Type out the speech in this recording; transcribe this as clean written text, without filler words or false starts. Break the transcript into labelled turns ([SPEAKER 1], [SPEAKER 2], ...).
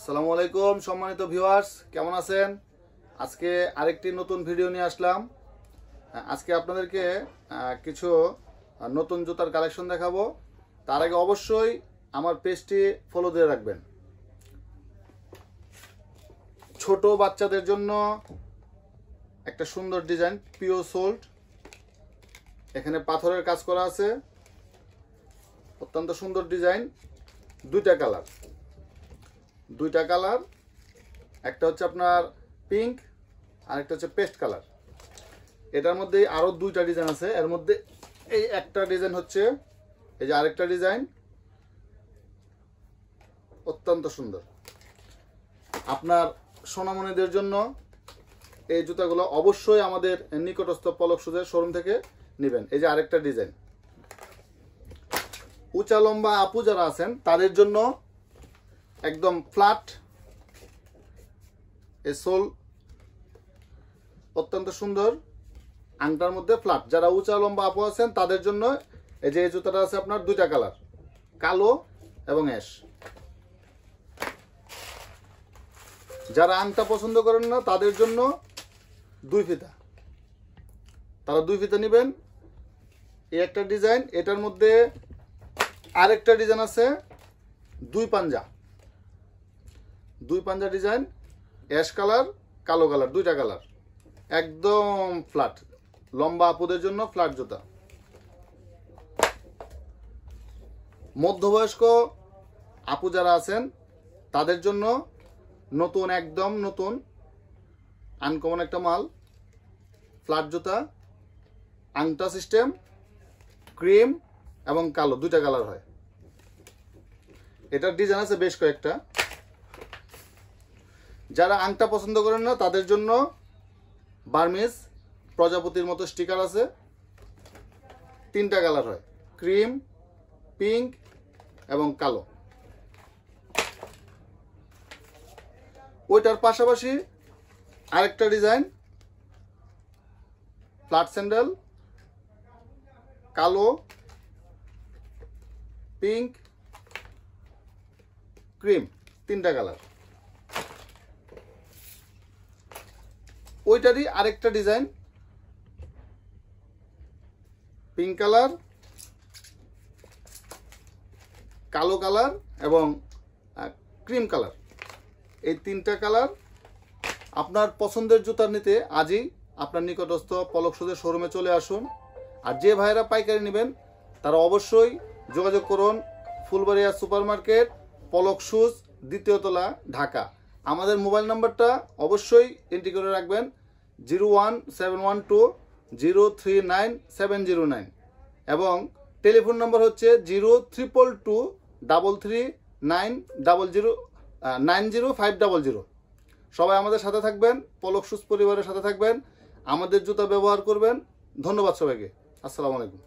[SPEAKER 1] আসসালামু আলাইকুম সম্মানিত ভিউয়ার্স, কেমন আছেন? আজকে আরেকটি নতুন ভিডিও নিয়ে আসলাম। আজকে আপনাদেরকে কিছু নতুন জুতার কালেকশন দেখাবো। তার আগে অবশ্যই আমার পেজটি ফলো দিয়ে রাখবেন। ছোট বাচ্চাদের জন্য একটা সুন্দর ডিজাইন, পিওর সোল্ড। এখানে পাথরের কাজ করা আছে, অত্যন্ত সুন্দর ডিজাইন। দুইটা কালার, একটা হচ্ছে আপনার পিঙ্ক আর একটা হচ্ছে পেস্ট কালার। এটার মধ্যে আরো দুইটা ডিজাইন আছে। এর মধ্যে এই একটা ডিজাইন হচ্ছে, এই যে আরেকটা ডিজাইন, অত্যন্ত সুন্দর। আপনার সোনামণিদের জন্য এই জুতাগুলো অবশ্যই আমাদের নিকটস্থ পলক শুজের শোরুম থেকে নেবেন। এই যে আরেকটা ডিজাইন। উঁচা লম্বা আপু যারা আছেন তাদের জন্য একদম ফ্ল্যাট এই সোল, অত্যন্ত সুন্দর। আংটার মধ্যে ফ্ল্যাট। যারা উঁচা লম্বা আপু আছেন তাদের জন্য এই যে এই জুতাটা আছে আপনার দুইটা কালার, কালো এবং অ্যাশ। যারা আংটা পছন্দ করেন না তাদের জন্য দুই ফিতা, তারা দুই ফিতা নেবেন। এই একটা ডিজাইন। এটার মধ্যে আরেকটা ডিজাইন আছে, দুই পাঞ্জা ডিজাইন, অ্যাশ কালার, কালো কালার, দুইটা কালার, একদম ফ্ল্যাট। লম্বা আপুদের জন্য ফ্ল্যাট জুতা। মধ্যবয়স্ক আপু যারা আছেন তাদের জন্য নতুন, একদম নতুন আনকমন একটা মাল, ফ্ল্যাট জুতা, আংটা সিস্টেম, ক্রিম এবং কালো, দুইটা কালার হয়। এটার ডিজাইন আছে বেশ কয়েকটা। যারা আংটা পছন্দ করেন না তাদের জন্য বার্মিজ প্রজাপতির মতো স্টিকার আছে, তিনটা কালার হয়, ক্রিম, পিঙ্ক এবং কালো। ওইটার পাশাপাশি আরেকটা ডিজাইন, ফ্ল্যাট স্যান্ডেল, কালো, পিঙ্ক, ক্রিম, তিনটা কালার। ওইটারই আরেকটা ডিজাইন, পিঙ্ক কালার, কালো কালার এবং ক্রিম কালার। এই তিনটা কালার। আপনার পছন্দের জুতা নিতে আজই আপনার নিকটস্থ পলক শুজের শোরুমে চলে আসুন। আর যে ভাইয়েরা পাইকারি নেবেন তারা অবশ্যই যোগাযোগ করুন ফুলবাড়িয়া সুপার মার্কেট, পলক শুজ, দ্বিতীয় তলা, ঢাকা। আমাদের মোবাইল নাম্বারটা অবশ্যই এন্ট্রি করে রাখবেন, 01712039709 এবং টেলিফোন নাম্বার হচ্ছে 03223390090। সবাই আমাদের সাথে থাকবেন, পলক শুজ পরিবারের সাথে থাকবেন, আমাদের জুতা ব্যবহার করবেন। ধন্যবাদ সবাইকে। আসসালামু আলাইকুম।